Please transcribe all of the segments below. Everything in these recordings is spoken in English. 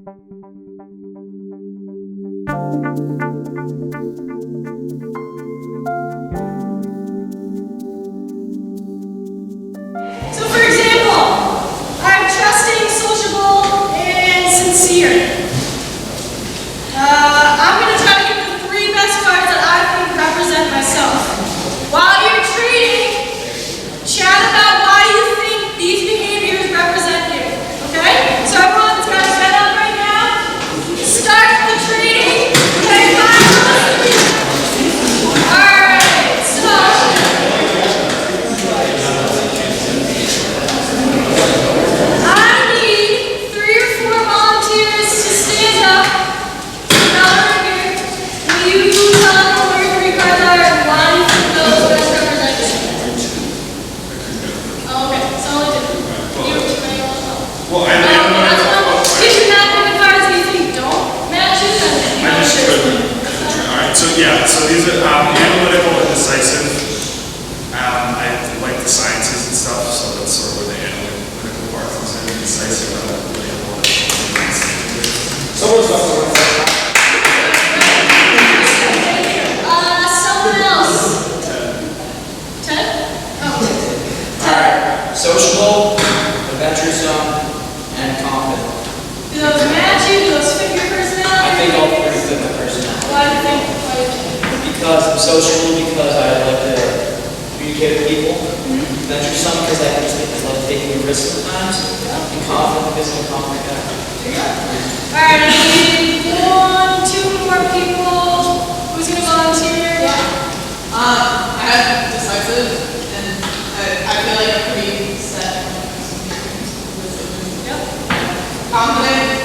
So for example, I'm trusting, sociable, and sincere. I'm going to try to give the 3 best cards that I think represent myself. While you're trading, chat about why you think these behaviors represent you. Okay? So everyone's got his head up right now. Start the trading. Okay, alright, so I need 3 or 4 volunteers to stand up. Now right here. Will you tell them where your 3 cards are and why you think those best represent you? Oh, okay, so only 2. You well, I don't know. If you're not giving cards that you think don't match you, then you I just couldn't. Alright, so yeah, so these are analytical and decisive. I like the sciences and stuff, so that's sort of where the analytical part comes in. Decisive, I don't really have a lot of Someone's got the word for that. someone else. 10? Oh. Alright, sociable, adventuresome, and confident. Do those match you? Do those fit your personality? I think all 3 fit my personality. Why do you think? Because I'm sociable, because I like to communicate with people. Adventuresome, because I love taking risks sometimes. And confident, because I'm a confident guy. Alright, I need 1, 2 more people. Who's going to volunteer? I have decisive, and I feel like I'm pretty set when it comes to things. Yep. Confident,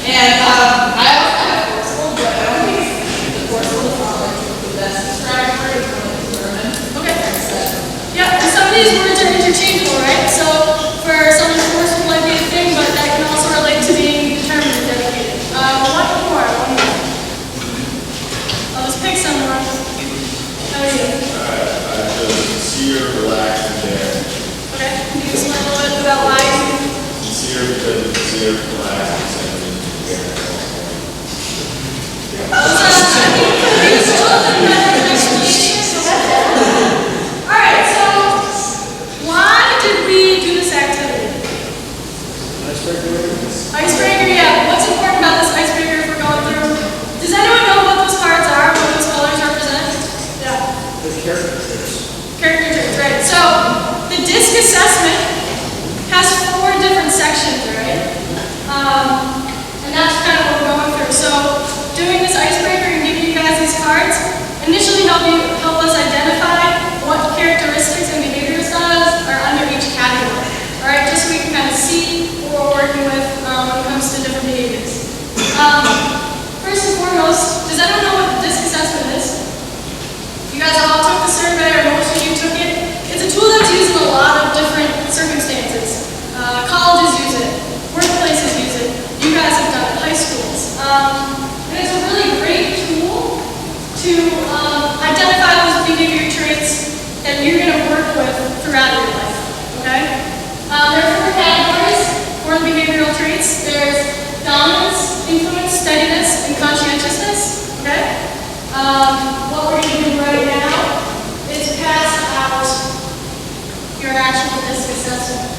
and I also have forceful, but I don't think the forceful is not like the best described word, it's more like determined. Okay. Yeah, and some of these words are interchangeable, right? So for someone forceful might be a thing, but that can also relate to being determined and dedicated. One more. I'll just pick someone. How are you? I feel sincere, relaxed, and daring. Okay. Can you explain a little bit about why you Sincere because it's sincere, relaxed, and daring. Alright, so why did we do this activity? Icebreaker, yeah. What's important about this icebreaker if we're going through? Does anyone know what those cards are, what those colors represent? Yeah. The character traits. Character traits, right. So the DISC assessment has 4 different sections, right? And that's kind of what we're going through. So doing this icebreaker and giving you guys these cards initially help us identify what characteristics and behavior styles are under each category. Alright, just so we can kind of see what we're working with when it comes to different behaviors. First and foremost, does anyone know what the DISC assessment is? You guys all took the survey, or most of you took it. It's a tool that's used in a lot of different circumstances. Colleges use it, workplaces use it, you guys have done it, high schools. And it's a really great tool to identify those behavior traits that you're going to work with throughout your life. Okay? There are 4 categories for the behavioral traits. There's dominance, influence, steadiness, and conscientiousness. Okay? What we're going to do right now is pass out your actual DISC assessment.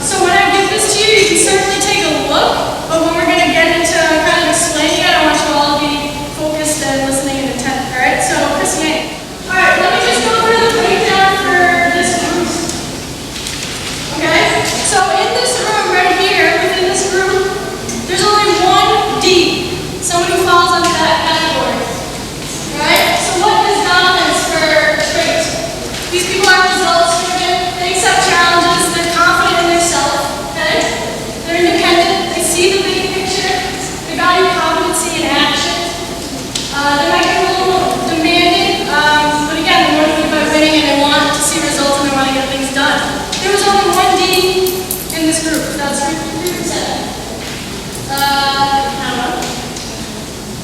So when I give this to you, you can certainly take a look, but when we're going to get into kind of explaining it, I want you all to be focused and listening and attentive. Alright, so Chris Yang. Alright, let me just go over the breakdown for this group. Okay? So in this room right here, within this group, there's only 1 D. Someone who falls under that category. Alright? So what is dominance for trait? These people are results driven, they accept challenges, they're confident in themselves. Okay? They're independent, they see the big picture, they value competency and action. They might get a little demanding, but again, they motivate by winning and they want to see results and they want to get things done. There was only 1 D in this group. That's 3%. I don't know.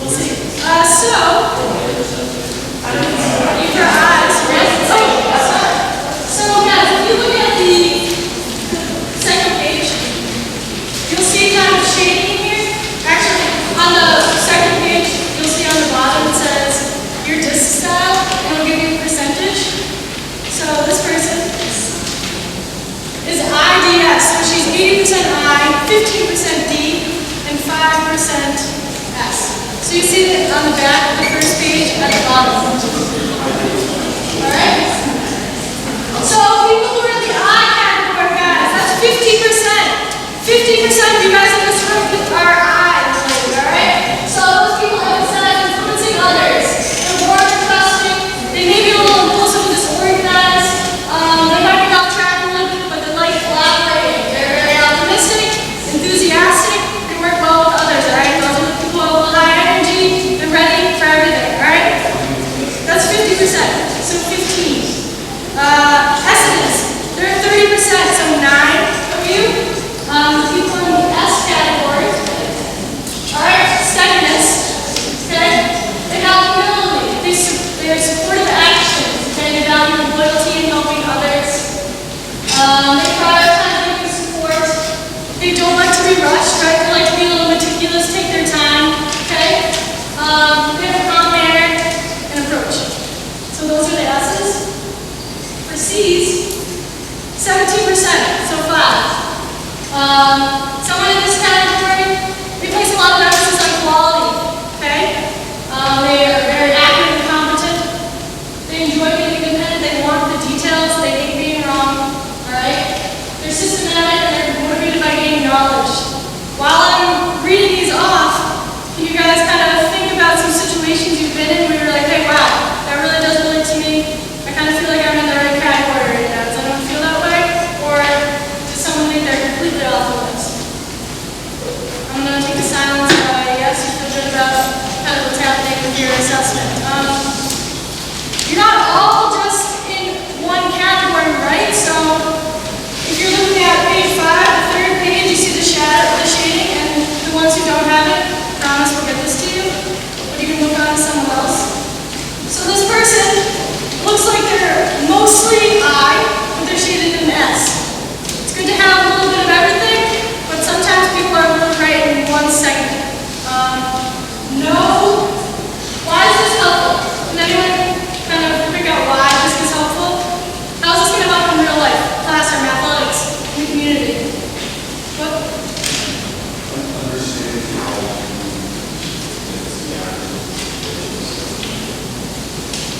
We'll see. So, I don't know. Use your eyes, right? So guys, if you look at the second page, 80% I, 15% D, and 5% S. So you see that on the back of the first page at the bottom. Alright? So people who are in the I category, guys, that's 50%. 50% of you guys in this room are I related, alright? So those people emphasize influencing others. They're more trusting. They may be a little impulsive and disorganized. They might be off track a little bit, but they like collaborating. They're very optimistic, enthusiastic. They work well with others, alright? Those are the people with high energy. They're ready for everything, alright? That's 50%. So 15. S's. They're 30%, so 9 of you. The people in the S category. Alright, steadiness. Okay? They have humility. They're supportive actions. Okay? They value loyalty and helping others. They prioritize giving support. They don't like to be rushed, right? They like to be a little meticulous, take their time. Okay? They have a calm manner and approach. So those are the S's. For C's, 17%, so 5. Someone in this category, they place a lot of emphasis on quality, okay? They are very active and competent. They enjoy being independent. They want the details. They hate being wrong, all right? They're systematic and they're motivated by gaining knowledge. While I'm reading these off, can you guys kind of think about some situations you've been in where you're like, hey, wow, that really does relate to me. I kind of feel like I'm in the right category right now. Does anyone feel that way? Or does someone think they're completely off the list? I'm going to take the silence. Yes, you feel good about kind of what's happening with your assessment. You're not all just in one category, right? So if you're looking at page 5, the third page, you see the shading, and the ones who don't have it, promise we'll get this to you. But you can move on to someone else. So this person looks like they're mostly I, but they're shaded in S. It's good to have a little bit of everything, but sometimes people are really right in one segment. No. Why is this helpful? Can anyone kind of pick out why this is helpful? How is this going to help in real life, classroom, athletics, in the community? What? Understanding how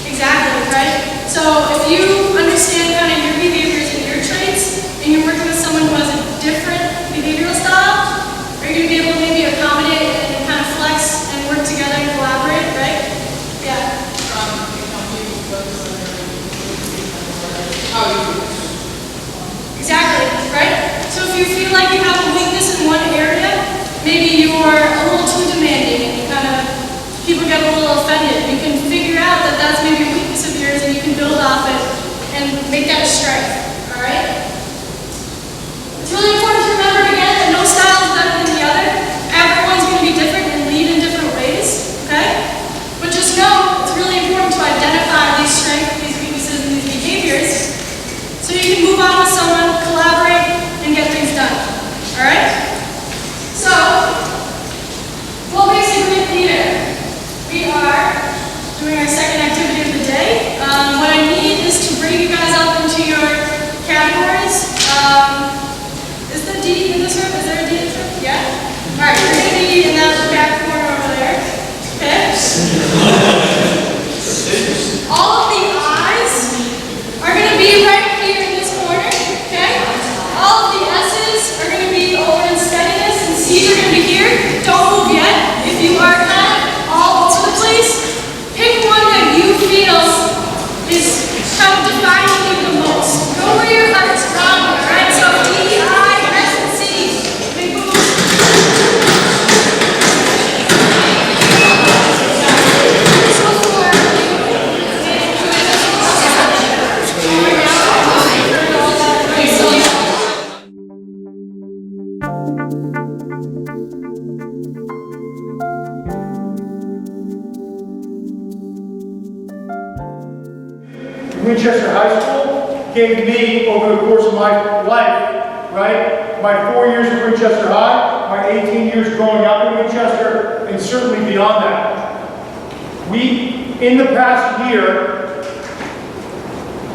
Exactly, right? So if you understand kind of your behaviors and your traits, and you're working with someone who has a different behavioral style, are you going to be able to maybe accommodate and kind of flex and work together and collaborate, right? Yeah. Exactly, right? So if you feel like you have a weakness in one area, maybe you're a little too demanding and kind of people get a little offended. You can figure out that that's maybe a weakness of yours and you can build off it and make that a strength, all right? It's really important to remember again that no style is better than the other. Everyone's going to be different and lead in different ways, okay? But just know it's really important to identify these strengths, these weaknesses, and these behaviors so you can move on with someone, collaborate, and get things done, all right? So, what makes a great leader? We are doing our second activity of the day. What I need is to bring you guys up into your categories. Is the D in this room? Is there a D in this room? Yeah? Alright, you're going to be in that back corner over there. Okay? All of the I's are going to be right here in this corner. Okay? All of the S's are going to be over in steadiness, and C's are going to be here. Don't move yet. If you are kind of all over the place, pick one that you feel is kind of defining you the most. Go where your heart's strong, alright? So D, I, S, and C. Big move. So Winchester High School gave me, over the course of my life, right, my 4 years at Winchester High, my 18 years growing up in Winchester, and certainly beyond that. In the past year,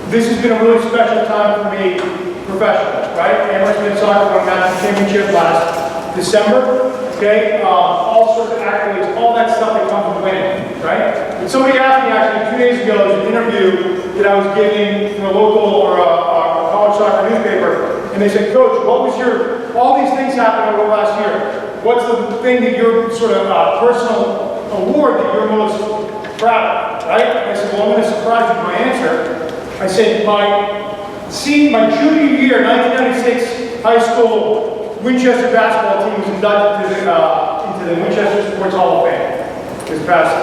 this has been a really special time for me professional, right? Amherst men's soccer won a national championship last December, okay? All sorts of accolades, all that stuff that comes with winning, right? But somebody asked me actually 2 days ago, there was an interview that I was giving from a local or a college soccer newspaper, and they said, Coach, what was your, all these things happened over the last year. What's the thing that your sort of personal award that you're most proud of, right? And I said, well, I'm going to surprise you with my answer. I said, my junior year, 1996 high school Winchester basketball team was inducted into the Winchester Sports Hall of Fame this past,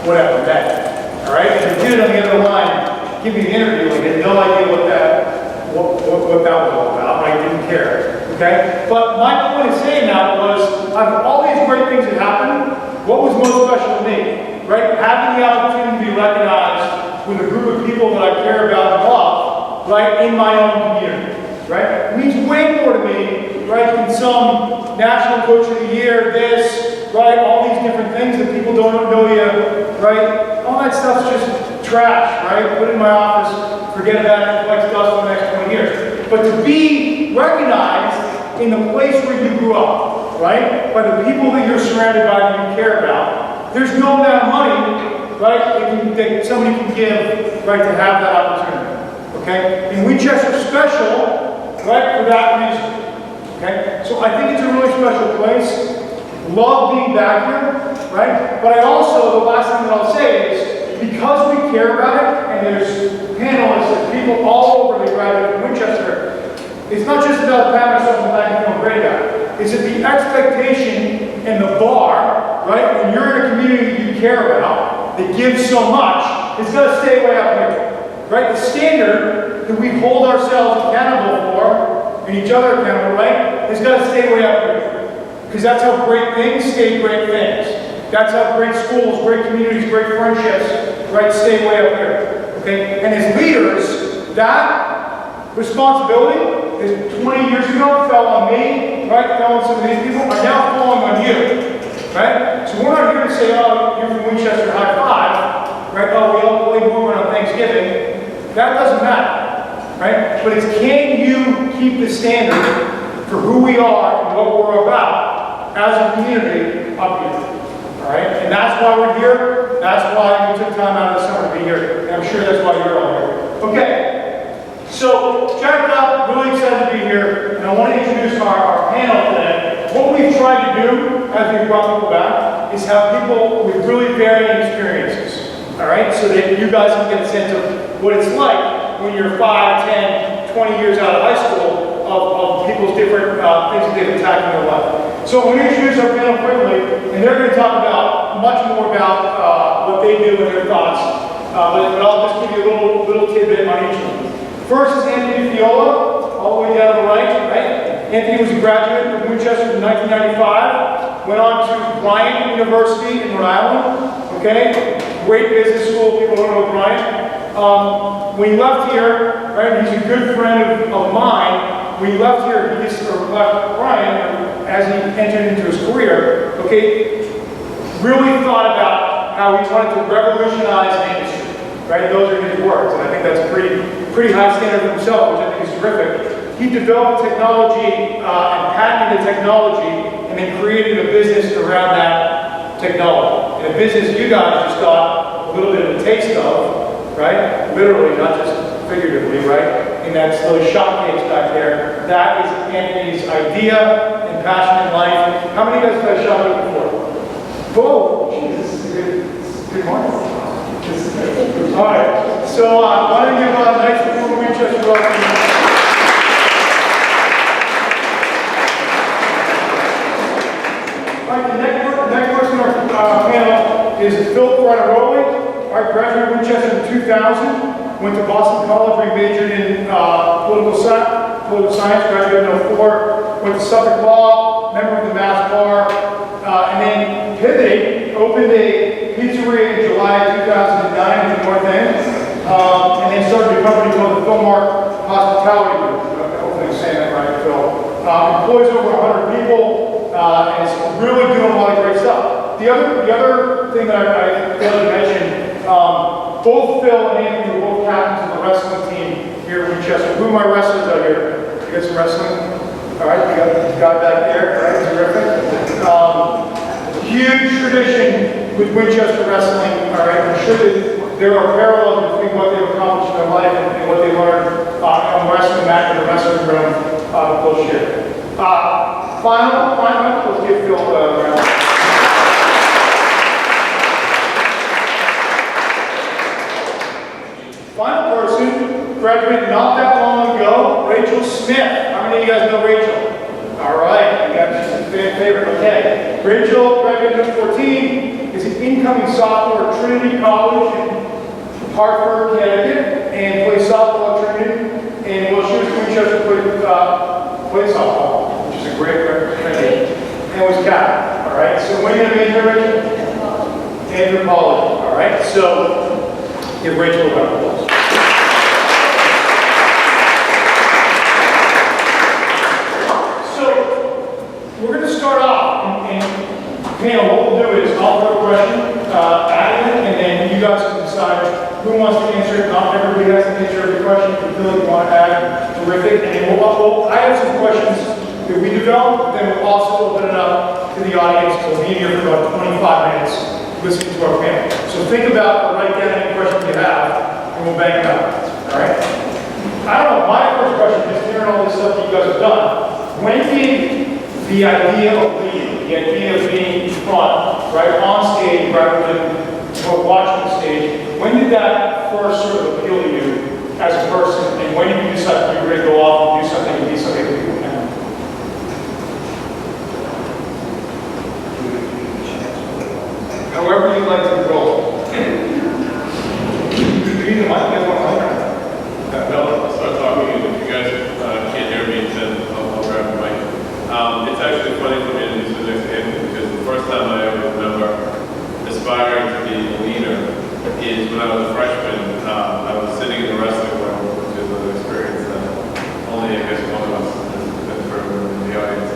whatever, day. All right? And the dude on the other line gave me the interview. I had no idea what that was all about. I didn't care. Okay? But my point of saying that was, of all these great things that happened, what was most special to me? Right? Having the opportunity to be recognized with a group of people that I care about and love, right, in my own community. Right? It means way more to me, right, than some national coach of the year, this, right, all these different things that people don't know you, right? All that stuff's just trash, right? Put it in my office, forget about it, collects dust for the next 20 years. But to be recognized in the place where you grew up, right, by the people that you're surrounded by that you care about, there's no amount of money, right, that somebody can give, right, to have that opportunity, okay? And Winchester's special, right, for that reason, okay? So I think it's a really special place. Love being back here, right? But I also, the last thing that I'll say is, because we care about it, and there's panelists and people all over the graduate of Winchester, it's not just about patting ourselves on the back and feeling great about it. It's that the expectation and the bar, right, when you're in a community that you care about, that gives so much, it's got to stay way up here, right? The standard that we hold ourselves accountable for, and each other accountable, right, has got to stay way up here. Because that's how great things stay great things. That's how great schools, great communities, great friendships, right, stay way up here. Okay? And as leaders, that responsibility that 20 years ago fell on me, right, fell on some of these people, are now falling on you. Right? So we're not here to say, oh, you're from Winchester, high five, right? Oh, we all play movement on Thanksgiving. That doesn't matter. Right? But it's, can you keep the standard for who we are and what we're about as a community up here? All right? And that's why we're here. That's why we took time out of the summer to be here. And I'm sure that's why you're all here. Okay. So, jacked up, really excited to be here. And I want to introduce our panel today. What we've tried to do as we've brought people back is have people with really varying experiences. All right? So that you guys can get a sense of what it's like when you're 5, 10, 20 years out of high school of people's different things that they've attacked in their life. So I'm going to introduce our panel quickly, and they're going to talk about much more about what they do and their thoughts. But I'll just give you a little tidbit on each of them. First is Anthony Fiola, all the way down to the right? Anthony was a graduate of Winchester in 1995, went on to Bryant University in Rhode Island, okay? Great business school, people don't know Bryant. When he left here, right, he's a good friend of mine. When he left here, he just left Bryant as he entered into his career, okay, really thought about how he wanted to revolutionize the industry, right? Those are his words, and I think that's a pretty high standard for himself, which I think is terrific. He developed technology and patented the technology, and then created a business around that technology. And a business you guys just got a little bit of a taste of, right? Literally, not just figuratively, right? And that's those shot cakes back there. That is Anthony's idea and passion in life. How many of you guys have had a shot cake before? Whoa! Jesus, this is good morning. All right. So why don't you give a nice warm Winchester welcome? All right, the next person on our panel is Phil Frattaroli, our graduate of Winchester in 2000. Went to Boston College, where he majored in political science, graduated in 04. Went to Suffolk Law, member of the Mass Bar, and then pivoted, opened a pizzeria in July of 2009 in the North End, and then started a company called the Philmark Hospitality Group. Hopefully I'm saying that right, Phil. Employs over 100 people, and is really doing a lot of great stuff. The other thing that I failed to mention, both Phil and Anthony were both captains of the wrestling team here in Winchester. Who are my wrestlers out here? We got some wrestling. All right, we got the guy back there. All right, terrific. Huge tradition with Winchester wrestling. All right, I'm sure that there are parallels between what they've accomplished in their life and what they learned on the wrestling mat in the wrestling room. They'll share. Final, let's get Phil around. Final person, graduated not that long ago, Rachel Smith. How many of you guys know Rachel? All right, you got she's a favorite. Okay. Rachel graduated in 2014, is an incoming sophomore at Trinity College in Hartford, Connecticut, and plays softball at Trinity. And well, she was at Winchester, played softball, which is a great representation, and was captain. All right, so when are you going to major, Rachel? Anthropology. All right, so give Rachel a round of applause. We're going to start off, and Pam, what we'll do is I'll throw a question at it, and then you guys can decide who wants to answer it. Not everybody has to answer every question. If you feel like you want to add, terrific. And then I have some questions that we developed, then we'll also open it up to the audience. We'll be here for about 25 minutes listening to our panel. So think about or write down any questions you have, and we'll bang them out. All right? I don't know, my first question, just hearing all this stuff that you guys have done, when did the idea of leading, the idea of being in front, right, on stage rather than watching the stage, when did that first sort of appeal to you as a person, and when did you decide you were going to go off and do something and be something that people can? However you'd like to roll. You need the mic, you guys want to No, I'll start talking, and if you guys can't hear me, then I'll grab the mic. It's actually funny for me to do this because the first time I ever remember aspiring to be a leader is when I was a freshman. I was sitting in the wrestling room, which is an experience that only, I guess, one of us has been through in the audience.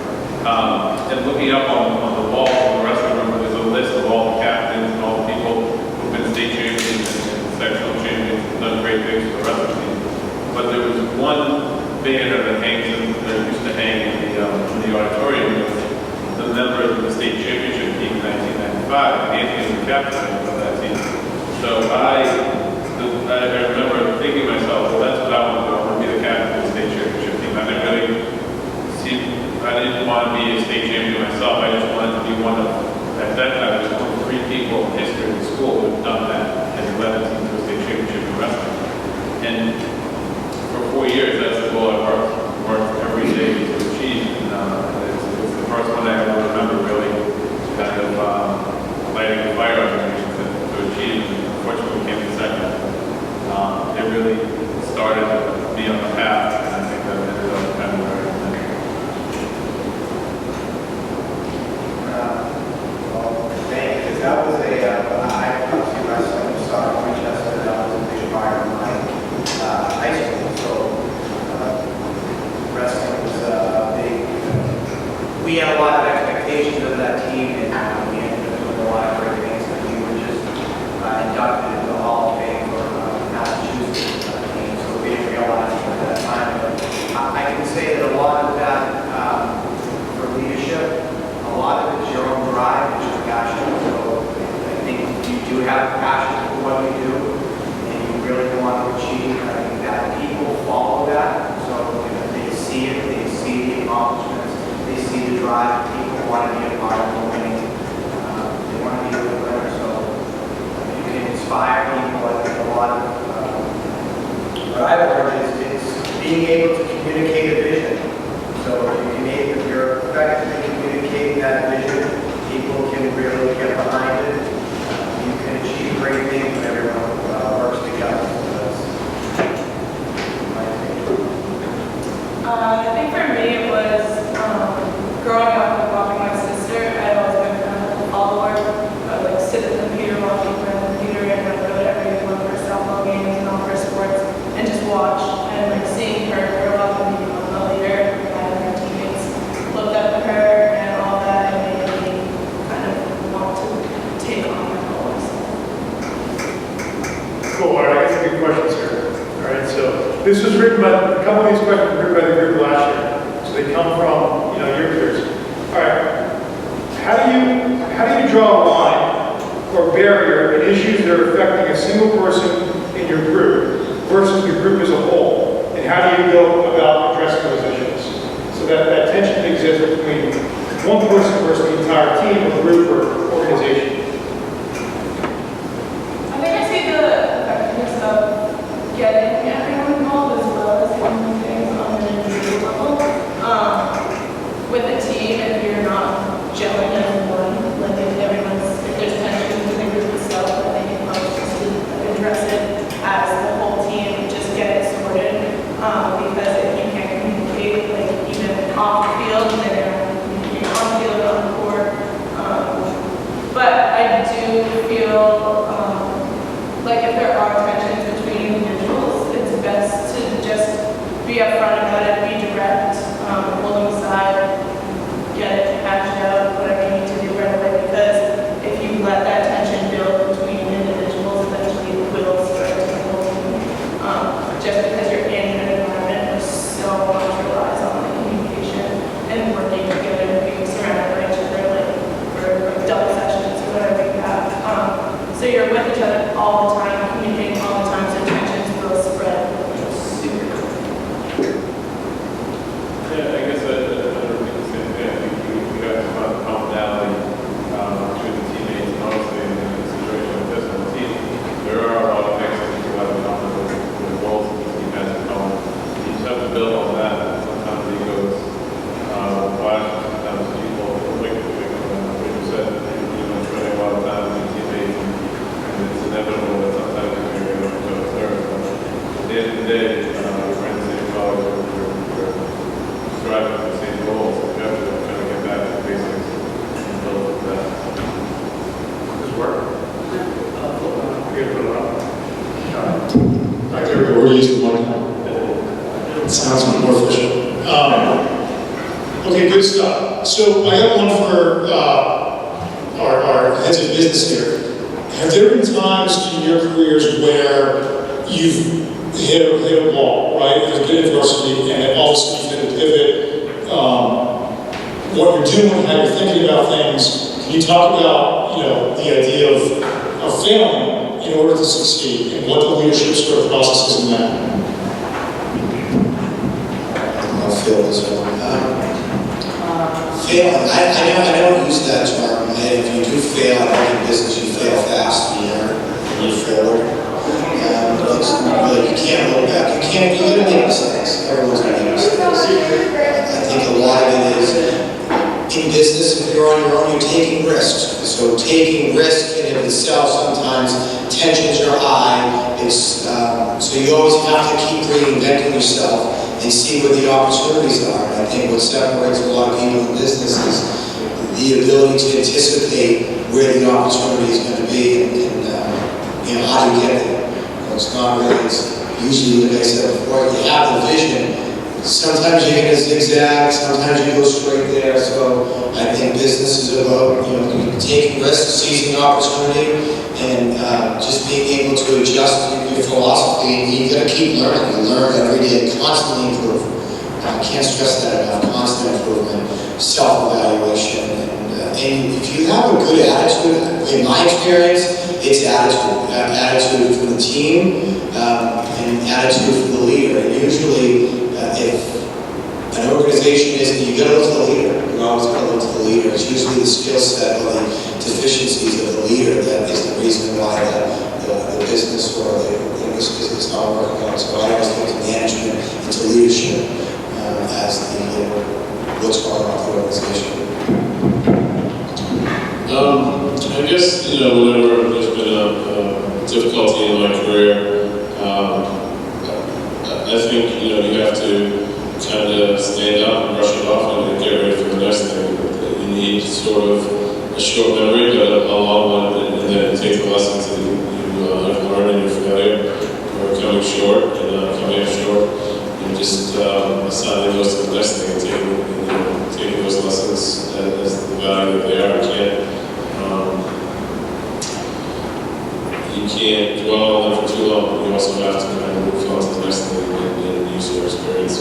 And looking up on the wall in the wrestling room, there's a list of all the captains and all the people who've been state champions and sectional champions and done great things for the wrestling team. But there was one banner that used to hang in the auditorium was the members of the state championship team in 1995, and Anthony was the captain of that team. So I remember thinking to myself, well, that's what I want to do. I want to be the captain of the state championship team. I didn't want to be a state champion myself. I just wanted to be one of, at that time, there was only 3 people in the history of the school who had done that and led a team to a state championship in wrestling. And for 4 years, that's the goal I worked every day to achieve. And it's the first one I ever remember really kind of lighting the fire under me to achieve. And unfortunately, we came in second. It really started me on the path, and I think that ended up kind of where I am now. Well, thank you, because that was I obviously wrestling started in Winchester. That was a big part of my high school. So wrestling was big. We had a lot of expectations of that team, and we ended up doing a lot of great things. And we were just inducted into the Hall of Fame for Massachusetts team, so we didn't realize it at that time. But I can say that a lot of that for leadership, a lot of it is your own drive, it's your passion. So I think you do have passion for what you do, and you really want to achieve. I think that people follow that. So they see it, they see the accomplishments, they see the drive. People want to be a part of the winning. They want to be a good winner. So you can inspire people. I think a lot of what I've learned is being able to communicate a vision. So if you're effectively communicating that vision, people can really get behind it. You can achieve great things when everyone works together. So that's my opinion. I think for me it was growing up and watching my sister. I'd always been kind of a follower. I would like sit at the computer watching her on the computer and I'd go to every one of her softball games and all her sports and just watch and like seeing her grow up and become a leader. And her teammates looked up to her and all that and made me kind of want to take on her roles. Cool, all right, I got some good questions here. All right, so this was written by, a couple of these questions were written by the group last year. they come from, you know, your peers. All right, how do you draw a line or barrier in issues that are affecting a single person in your group versus the group as a whole? And how do you go about addressing those issues? So that tension exists between one person versus the entire team or group or organization. I think I see the effectiveness of getting everyone involved as well as doing things on an individual level. With a team, if you're not gelling as one, like if there's tension in the group itself, I think it helps just to address it as the whole team, just get it sorted. Because if you can't communicate, like even off the field, then you're on the field, on the court. But I do feel like if there are tensions between individuals, it's best to just be upfront about it, be direct, pull them aside, get it hashed out, whatever you need to do right away. Because if you let that tension build between individuals, eventually it will spread to the whole team. Just because you're in an environment where so much relies on the communication and working together and being surrounded by each other, like for double sessions or whatever you have. So you're with each other all the time, communicating all the time, so tensions will spread super quickly. Yeah, I guess I would think the same thing. I think we have to find commonality between the teammates, and honestly, in a situation like this on the team, there are a lot of things that you have in common with goals that the team has in common. You just have to build on that. Sometimes egos clash, sometimes people, like you said, spending a lot of time with your teammates, and it's inevitable that sometimes you're going to go to third. But at the end of the day, we're in the same college, we're striving for the same goals. We have to kind of get back to the basics and build that. Does it work? You're gonna put it up. We're using one now. It sounds more efficient. Okay, good stuff. So I got one for our heads of business here. Have there been times in your careers where you've hit a wall, right? There's been adversity, and all of a sudden you've had to pivot. What you're doing, how you're thinking about things. Can you talk about, the idea of failing in order to succeed, and what the leadership sort of process is in that? I'll fail this one. Failing, I don't use that term. If you do fail, I think in business you fail fast, you move forward. You can't look back. You're going to make mistakes. Everyone's going to make mistakes. I think a lot of it is, in business, if you're on your own, you're taking risks. So taking risk in and of itself, sometimes tensions are high. So you always have to keep reinventing yourself and see where the opportunities are. And I think what separates a lot of people in business is the ability to anticipate where the opportunity is going to be and how do you get there. It's not really, it's usually, like I said before, you have the vision. Sometimes you're going to zigzag, sometimes you go straight there. So I think business is about, taking risks, seizing opportunity, and just being able to adjust your philosophy. And you got to keep learning. You learn every day, constantly improve. I can't stress that enough. Constant improvement, self-evaluation, and if you have a good attitude, in my experience, it's attitude. Attitude for the team and attitude for the leader. And usually, if an organization isn't, you got to look to the leader. You always got to look to the leader. It's usually the skill set or the deficiencies of the leader that is the reason why the business or the business is not working out. So I always look to management and to leadership as what's going on with the organization. I guess, whenever there's been a difficulty in my career, I think, you have to kind of stand up and brush it off and get ready for the next thing. You need sort of a short memory, but a long one, and then take the lessons that you have learned in your failure or coming short and coming up short, and just assigning those to the next thing and taking those lessons as the value that they are. You can't dwell on it for too long, but you also have to kind of move on to the next thing and use your experience.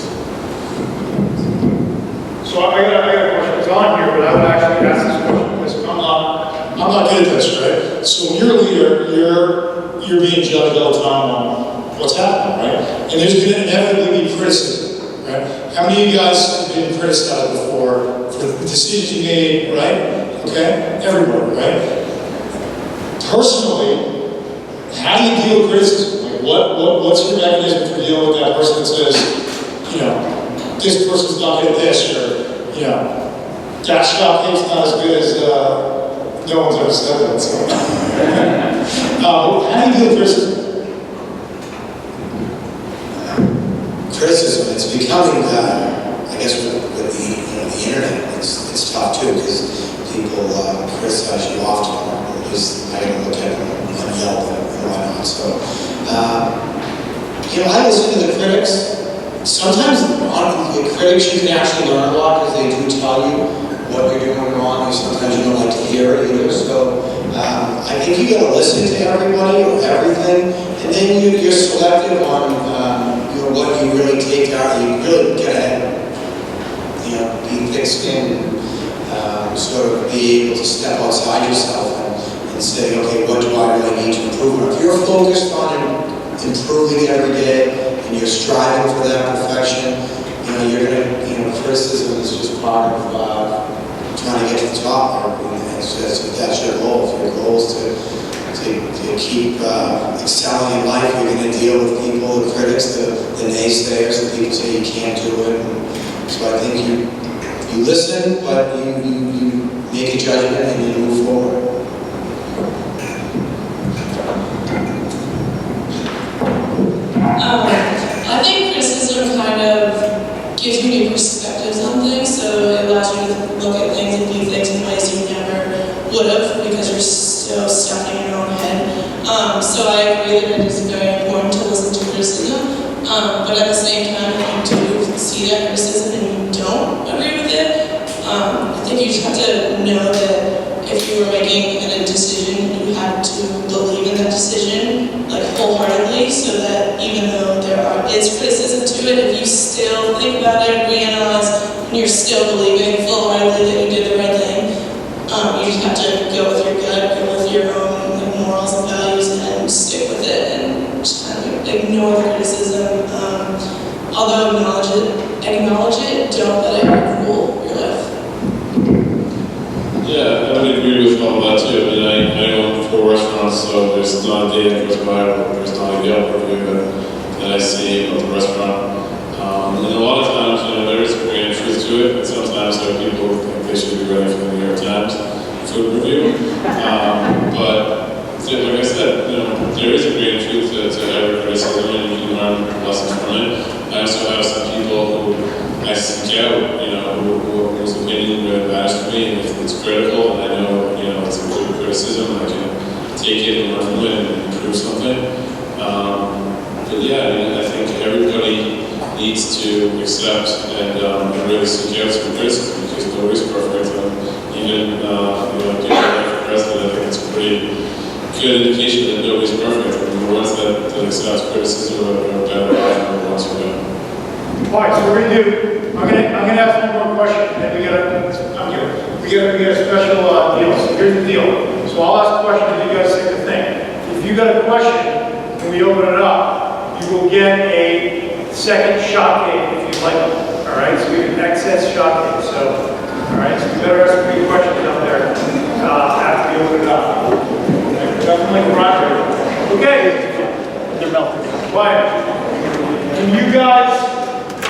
got a question. It's on here, but I would actually ask this question because I'm not good at this, right? So when you're a leader, you're being judged all the time on what's happening, right? And there's going to inevitably be criticism, right? How many of you guys have been criticized before for the decisions you made, right? Okay? Everybody, right? Personally, how do you deal with criticism? Like, what's your mechanism for dealing with that person that says, you know, this person's not good at this, or, you know, that shop cake's not as good as, no one's ever said that, so. How do you deal with criticism? Criticism, it's becoming, I guess with the internet, it's tough too, because people criticize you often, or at least I gotta look at them on Yelp and whatnot, so. I listen to the critics. Sometimes on the critics you can actually learn a lot because they do tell you what you're doing wrong, and sometimes you don't like to hear it either, so I think you gotta listen to everybody or everything, and then you're selective on what you really take out. You really gotta, be thick-skinned, sort of be able to step outside yourself and say, okay, what do I really need to improve on? If you're focused on improving every day and you're striving for that perfection, you're gonna, criticism is just part of trying to get to the top. If that's your goal, if your goal is to keep excelling in life, you're going to deal with people, the critics, the naysayers, the people say you can't do it. And so I think you listen, but you make a judgment and you move forward. I think criticism kind of gives you new perspectives on things, so it allows you to look at things and view things in ways you never would have because you're still stuck in your own head. So I agree that it is very important to listen to criticism, but at the same time, if you do see that criticism and you don't agree with it, I think you just have to know that if you were making a decision, you have to believe in that decision wholeheartedly, so that even though there is criticism to it, if you still think about it, reanalyze, and you're still believing full-heartedly that you did the right thing, you just have to go with your gut, go with your own morals and values, and stick with it, and just kind of ignore the criticism. Although acknowledge it, don't let it rule your life. Yeah, I would agree with all that too. I own 4 restaurants, so there's not a day that goes by where there's not a Yelp review that I see of the restaurant. And a lot of times, there is a grain of truth to it, and sometimes there are people who think they should be ready for the New York Times food review. But like I said, there is a grain of truth to every criticism, and you can learn lessons from it. I also have some people who I seek out, whose opinion really matters to me, and if it's critical, and I know, it's a good criticism, I can take it and learn from it and improve something. But yeah, I think everybody needs to accept and really seek out some criticism, because nobody's perfect. Even, given life for president, I think it's a pretty good indication that nobody's perfect. The ones that accept criticism are better than the ones who don't. All right, so we're going to do, I'm gonna ask one more question, and then we got a special deal. So here's the deal. So I'll ask a question, and you guys say the thing. If you got a question, and we open it up, you will get a second shot cake if you'd like it. All right, so we have an excess shot cake. So, all right, so you better ask some good questions out there after we open it up. Nothing like Roger. Okay. They're melting. Quiet. Can you guys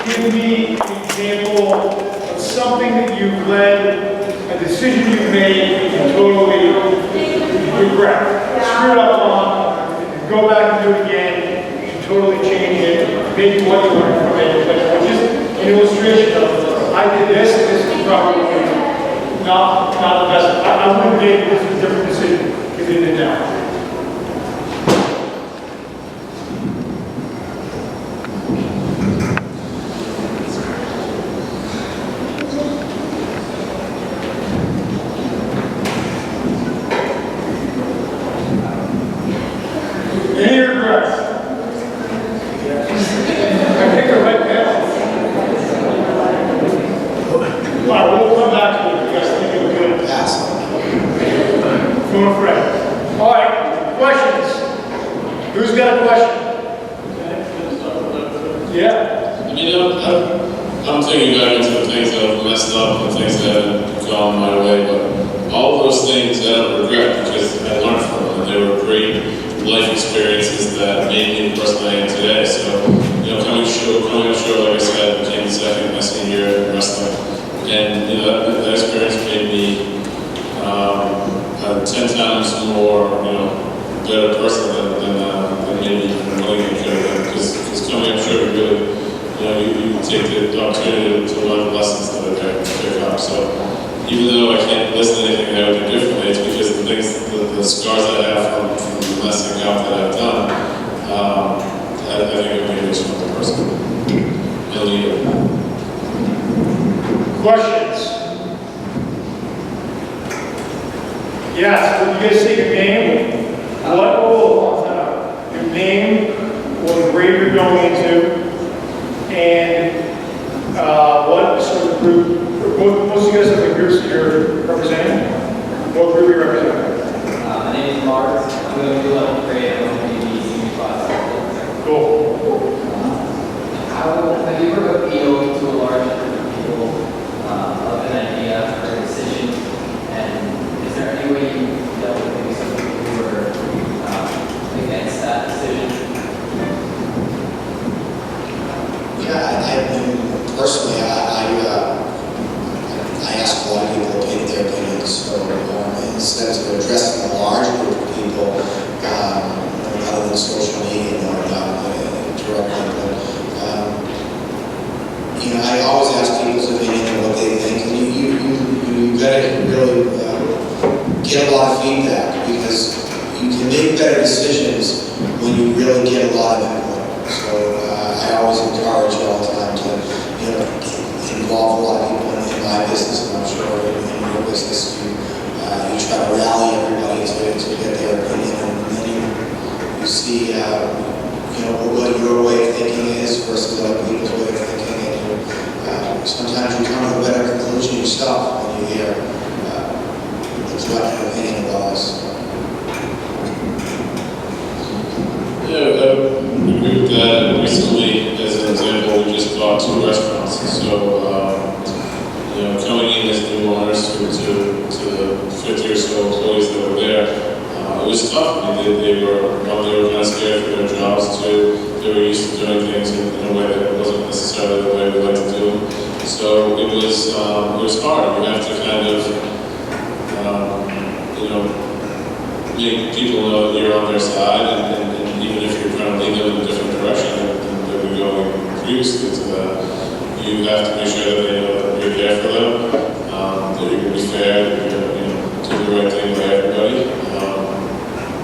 give me an example of something that you've led, a decision you've made, and totally regret? Screw it up on, go back and do it again, you totally change it, maybe what you learned from it, but just an illustration of, I did this, and this is probably not the best. I would have made this a different decision if you did now. All right, got a question? Yeah. I mean, I'm thinking back into the things that have messed up and things that haven't gone my way, but all of those things I don't regret because I learned from them and they were great life experiences that made me the person I am today. So, coming to shore, like I said, became second my senior year in wrestling. And, that experience made me 10 times more, better person than maybe William could have been. Because coming up short, you take the opportunity to learn the lessons that are there to pick up. So even though I can't list anything that I would do differently, it's because the things, the scars I have from messing up that I've done, I think it made me a stronger person. And a leader. Questions? Yes, would you guys say your name? Your name, what grade you're going into, and what sort of group, most of you guys have the groups that you're representing? What group are you representing? My name is Mark. I'm going to do 11th grade. I'm going to be senior class. Cool. Have you ever appealed to a large group of people of an idea or a decision? And is there any way you dealt with maybe some people who were against that decision? Yeah, personally, I ask a lot of people their opinions. So instead of addressing a large group of people, other than social media or directly, I always ask people's opinion on what they think, and you got to really get a lot of feedback because you can make better decisions when you really get a lot of input. So I always encourage all the time to involve a lot of people in my business, and I'm sure in your business you try to rally everybody to get their opinion, and then you see what your way of thinking is versus other people's way of thinking, and sometimes you come to a better conclusion yourself when you hear the collective opinion of others. Yeah, I agree with that. Recently, as an example, we just bought 2 restaurants. So, coming in as new owners to the 50 or so employees that were there, it was tough. I mean, they were kind of scared for their jobs too. They were used to doing things in a way that wasn't necessarily the way we like to do them. So it was hard. You have to kind of, make people know that you're on their side, and even if you're trying to lead them in a different direction than they were going previously to that, you have to make sure that they know that you're there for them, that you're going to be fair, that you're going to do the right thing by everybody.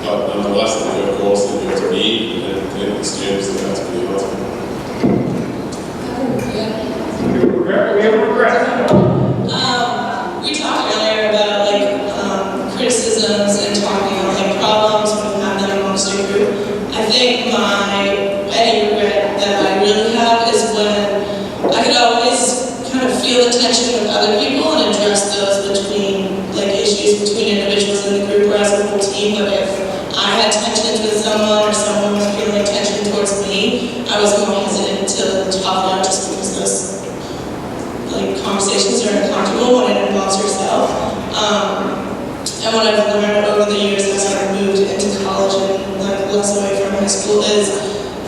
But nonetheless, that you have goals that you have to meet, and the standards that have to be held. We have a regret. We talked earlier about criticisms and talking about problems when you have them amongst your group. I think any regret that I really have is when I could always kind of feel the tension with other people and address those issues between individuals in the group or as a whole team. But if I had tensions with someone or someone was feeling tension towards me, I was more hesitant to talk about just because those conversations are uncomfortable when it involves yourself. And what I've learned over the years as I've moved into college and less away from high school is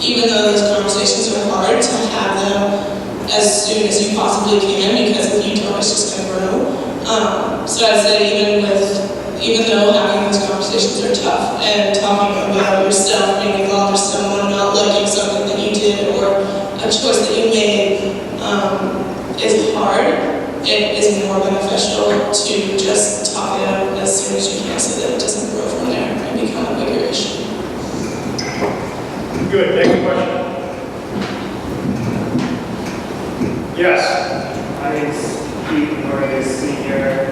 even though those conversations are hard, to have them as soon as you possibly can, because if you don't, it's just going to grow. So I'd say even though having those conversations are tough and talking about yourself, being involved with someone, not liking something that you did or a choice that you made is hard, it is more beneficial to just talk it out as soon as you can so that it doesn't grow from there and become a bigger issue. Good, next question. Yes. My name's Pete, a senior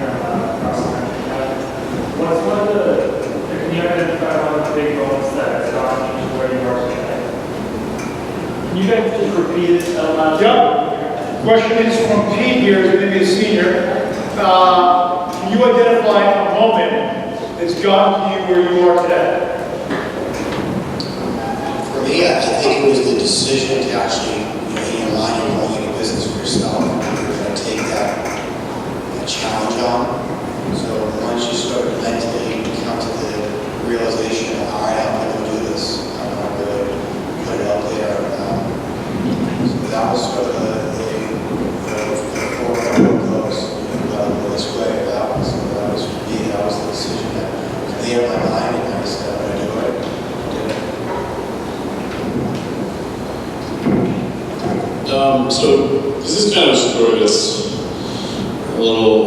cross country. What's one of can you identify one of the big moments that has gotten you to where you are today? Can you guys just repeat it out loud? Yeah. Question is from Pete here, who's going to be a senior. Can you identify a moment that's gotten you where you are today? For me, I think it was the decision to actually, in your mind, you're going into business for yourself. You're going to take that challenge on. So once you sort of mentally come to the realization that, all right, I'm going to do this. I'm going to put it out there. So that was sort of the forefront of those. This way, that was for me. That was the decision that cleared my mind, and I said, I'm going to do it. So this is kind of a story that's a little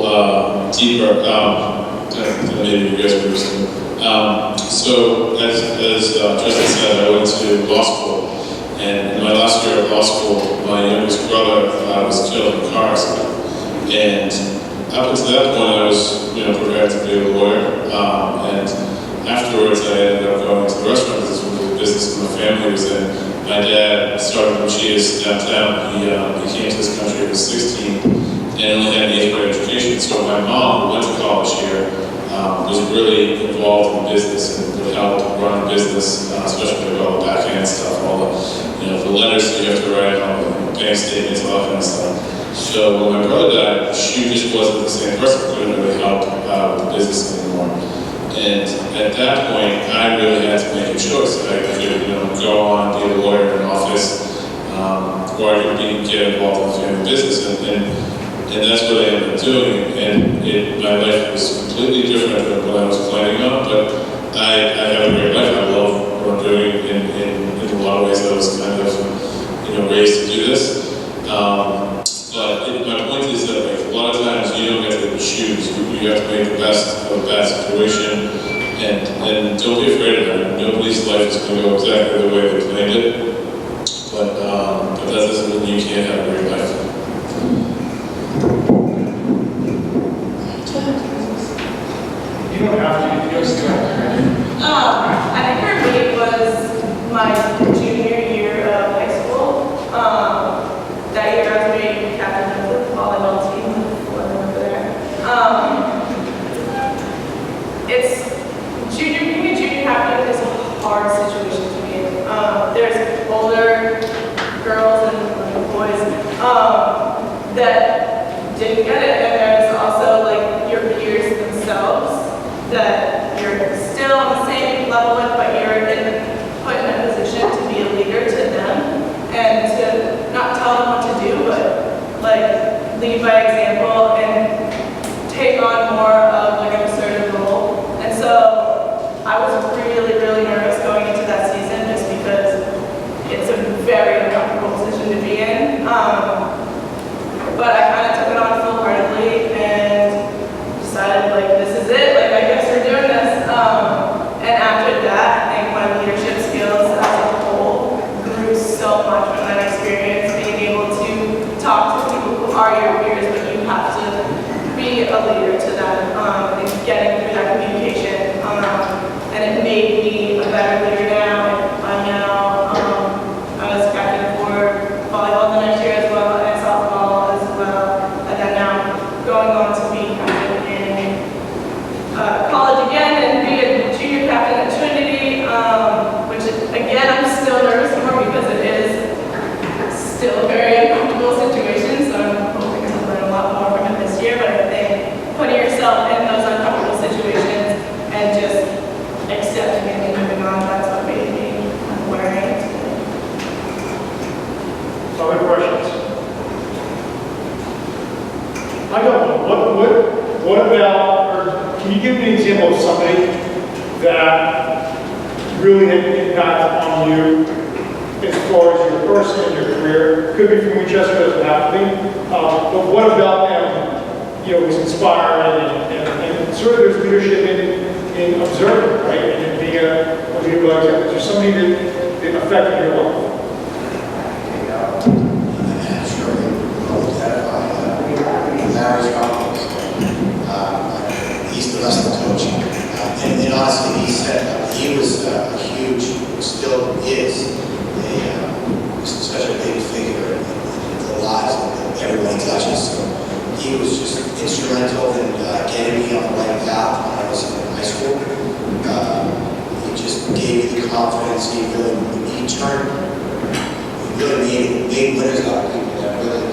deeper than maybe you guys were used to. So as Justin said, I went to law school, and in my last year of law school, my youngest brother was killed in a car accident. And up until that point, I was prepared to be a lawyer, and afterwards I ended up going to the restaurant business, which was a business my family was in. My dad started in Cheers downtown. He came to this country when he was 16 and only had an 8th grade education. So my mom, who went to college here, was really involved in business and would help run a business, especially with all the backhand stuff, all the letters that you have to write, all the bank statements, all that kind of stuff. So when my brother died, she just wasn't the same person, couldn't really help with the business anymore. And at that point, I really had to make a choice. I could, go on, be a lawyer in an office, or I could get involved in the family business, and that's what I ended up doing. And my life was completely different than what I was planning on, but I have a great life. I love what I'm doing. In a lot of ways, I was kind of, raised to do this. But my point is that a lot of times you don't get to choose. You have to make the best of a bad situation, and don't be afraid of that. Nobody's life is going to go exactly the way they planned it, but that doesn't mean you can't have a great life. You don't have to. You just go. I think for me it was my junior year of high school. That year I was made captain of the volleyball team over there. Being a junior captain is a hard situation to be in. There's older girls and boys that didn't get it, and there's also like your peers themselves that you're still on the same level with, but you're put in a position to be a leader to them and to not tell them what to do, but like lead by example and take on more of like an assertive role. And so I was really, really nervous going into that season just because it's a very uncomfortable position to be in. But I kind of took it on full-heartedly and decided like this is it, like I guess we're doing this. And after that, I think my leadership skills as a whole grew so much from that experience, being able to talk to people who are your peers, but you have to be a leader to them, and getting through that communication. And it made me a better leader now. I'm now, I was captain for volleyball the next year as well, and softball as well. And then now going on to be captain in college again and be a junior captain at Trinity, which again, I'm still nervous for because it is still a very uncomfortable situation, so I'm hoping to learn a lot more from it this year, but I think putting yourself in those uncomfortable situations and just accepting it and moving on, that's what made me where I am today. Other questions? I don't know. What about, or can you give me an example of somebody that really had an impact on you as far as your person and your career? Could be from Winchester, doesn't have to be. But what about them, was inspiring and sort of there's leadership in observing, right? And in being a leader like that. Is there somebody that affected your life? He's the wrestling coach. And honestly, he said he was a huge, still is, such a big figure in the lives of everyone he touches. So he was just instrumental in getting me on the right path when I was in high school. He just gave me the confidence. He turned, really made winners out of people that really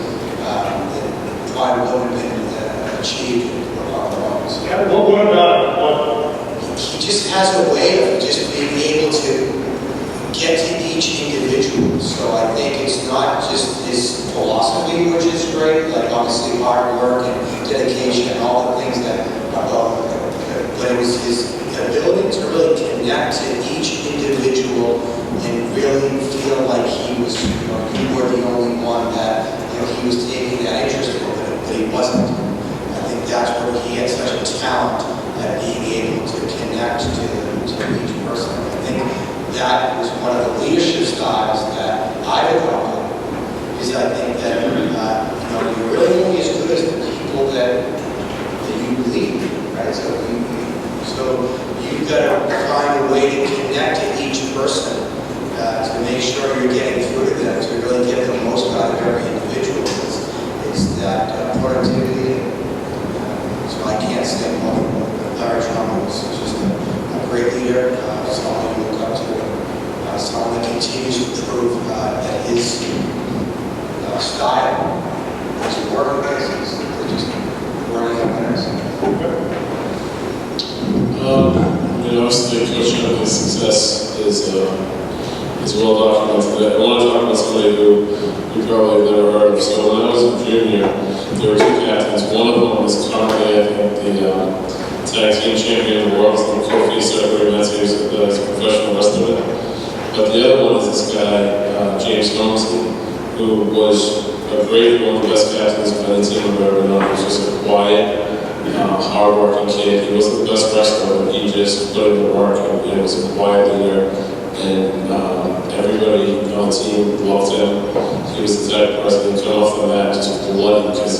probably wouldn't have been achieved on their own. So, Yeah, what about he just has a way of just being able to get to each individual. So I think it's not just his philosophy, which is great, like obviously hard work and dedication and all the things that but it was his ability to really connect to each individual and really feel like he was, you were the only one that, he was taking that interest in, but he wasn't. I think that's where he had such a talent at being able to connect to each person. I think that was one of the leadership styles that I've adopted, is I think that, you're really only as good as the people that you lead, right? So you've got to find a way to connect to each person to make sure you're getting through to them, to really get the most out of every individual. It's that productivity. So I can't say more. RACHAEL was just a great leader, someone you look up to, someone that continues to prove that his style, his work ethics, is just running up winners. Obviously, coaching up his success is well documented. I want to talk about somebody who you probably never heard of. So when I was a junior, there were two captains. One of them was currently, I think, the tag team champion of the world, Kofi Matthews, as a professional wrestler. But the other one is this guy, James Holmesley, who was a one of the best captains of any team I've ever known. He was just a quiet, hard-working kid. He wasn't the best wrestler, but he just put in the work, and he was a quiet leader. And everybody on the team loved him. He was the type of person who come off the mat just bloody because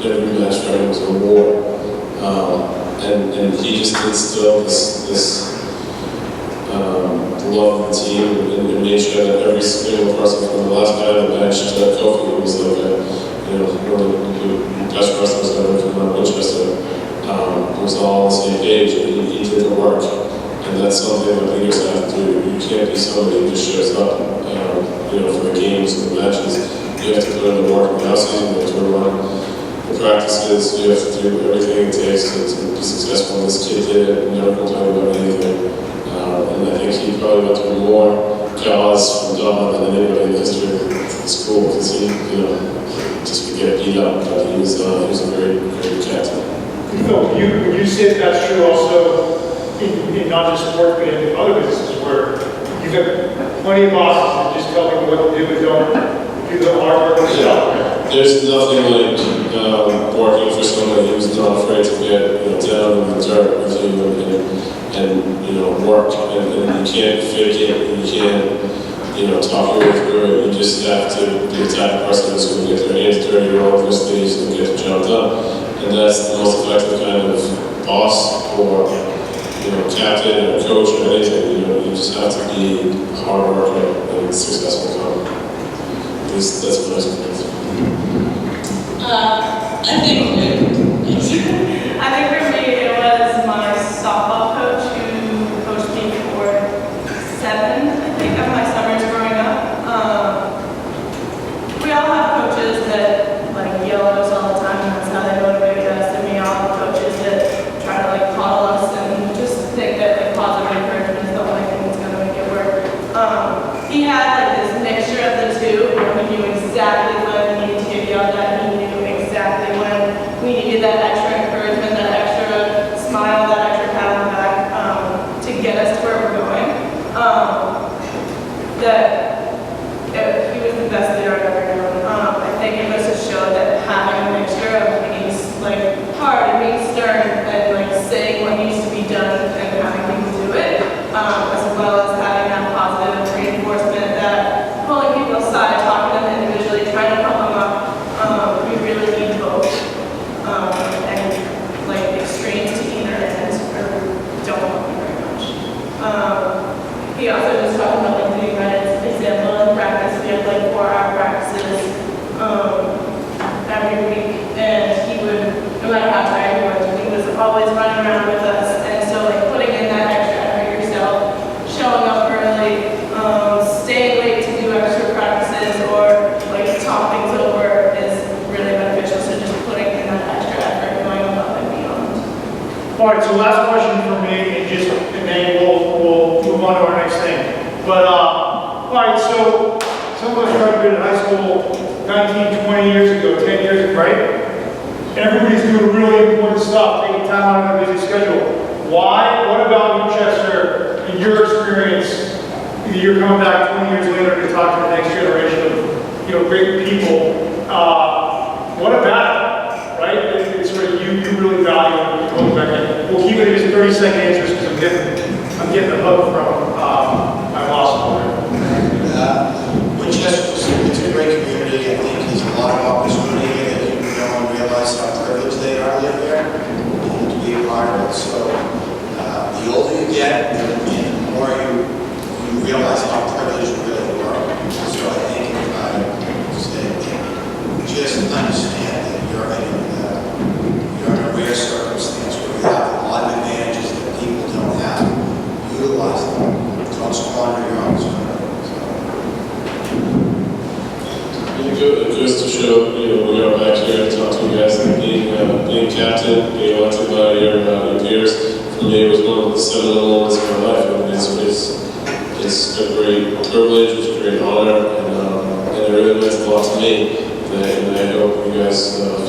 every match for him was a war. And he just instilled this love of the team and made sure that every single person from the last guy on the bench to Kofi was like one of the best wrestlers ever from Winchester. Was all on the same page, and he did the work. And that's something that leaders have to do. You can't be somebody who just shows up, for the games and the matches. You have to put in the work in the offseason, you have to run the practices, you have to do everything it takes to be successful. This kid did it, never complained about anything. And I think he probably went through more cause from Don than anybody in the history of the school, because he, just would get beat up, but he was a great captain. Phil, you say that's true also in not just sport, but in other businesses where you've got plenty of bosses that just tell people what to do, but don't do the hard work yourself. There's nothing like working for somebody who's not afraid to get down in the dirt with you and work, and you can't fake it, you can't talk your way through it. You just have to be the type of person who's going to get their hands dirty, roll up their sleeves, and get the job done. And that's the most effective kind of boss or captain or coach or anything. You just have to be a hard worker and successful company. At least that's what I was I think for me, it was my softball coach who coached me for 7, of my summers growing up. We all have coaches that yell at us all the time, and that's how they motivate us. And we all have coaches that try to coddle us and just think that positive encouragement is the only thing that's going to make it work. He had this mixture of the two, where he knew exactly when we needed to get yelled at. He knew exactly when we needed that extra encouragement, that extra smile, that extra pat on the back to get us to where we're going. He was the best leader I've ever known. I think it was to show that having a mixture of being hard and being stern and saying what needs to be done and having people do it, as well as having that positive reinforcement, that pulling people aside, talking to them individually, trying to pump them up. We really need both. And extremes to either end don't help me very much. He also was talking about doing that example in practice. We had 4-hour practices every week, and he would, no matter how tired he was always running around with us. And so putting in that extra effort yourself, showing up early, staying late All right, so last question for me, and then we'll move on to our next thing. But, all right, so some of us graduated high school 19, 20 years ago, 10 years ago, right? And everybody's doing really important stuff, taking time out of their busy schedule. Why? What about Winchester, in your experience, you're coming back 20 years later to talk to the next generation of great people. What about it, right? It's sort of you really value it. We'll keep it as 30-second answers because I'm getting the hook from my boss. Winchester, it's a great community. I think there's a lot of opportunity that people don't realize how privileged they are to live there and to be a part of it. So the older you get, and the more you realize how privileged you really are. So I think just understand that you're in a rare circumstance where you have a lot of advantages that people don't have. Utilize them. Don't squander your opportunity. It goes to show, we are back here to talk to you guys. Being captain, being elected by your peers, for me it was one of the seminal moments of my life. I mean, it's a great privilege, it's a great honor, and it really meant a lot to me. And I hope you guys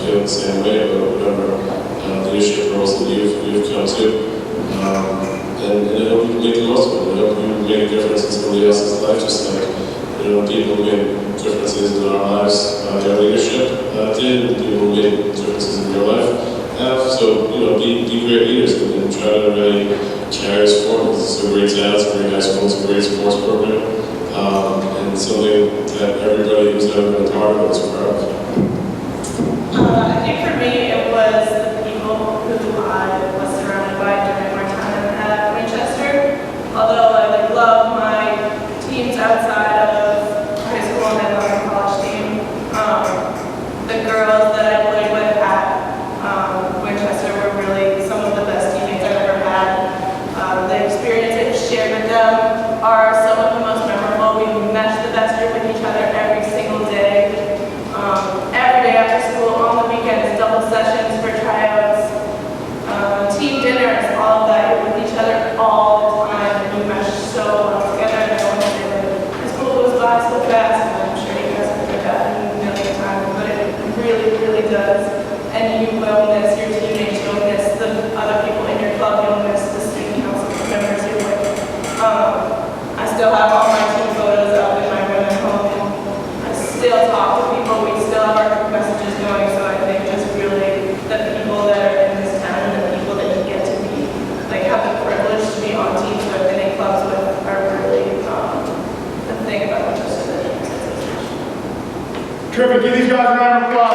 feel the same way about whatever leadership roles that you've come to. And I hope you can make the most of it. I hope you can make a difference in somebody else's life, just like people make differences in our lives. Their leadership did, and people made differences in your life have. So, be great leaders and try to really carry us forward. It's a great town, it's a great high school, it's a great sports program. And something that everybody who's ever been a part of is proud of. I think for me it was the people who I was surrounded by during my time at Winchester. Although I love my teams outside of high school and I love my college team, the girls that I played with at Winchester were really some of the best teammates I've ever had. The experiences shared with them are some of the most memorable. We meshed the best year with each other every single day. Every day after school, on the weekends, double sessions for tryouts, team dinners, all of that with each other all the time. And we meshed so well together. And I want to say that school goes by so fast, and I'm sure you guys have heard that a million times, but it really, really does. And you will miss your teammates, you'll miss the other people in your club, you'll miss the student council members you're with. I still have all my team photos up in my room at home. I still talk to people. We still have our group messages going. So I think just really the people that are in this town and the people that you get to be, have the privilege to be on teams with and in clubs with are really the thing about Winchester that makes it so special. Terrific. Give these guys a round of applause.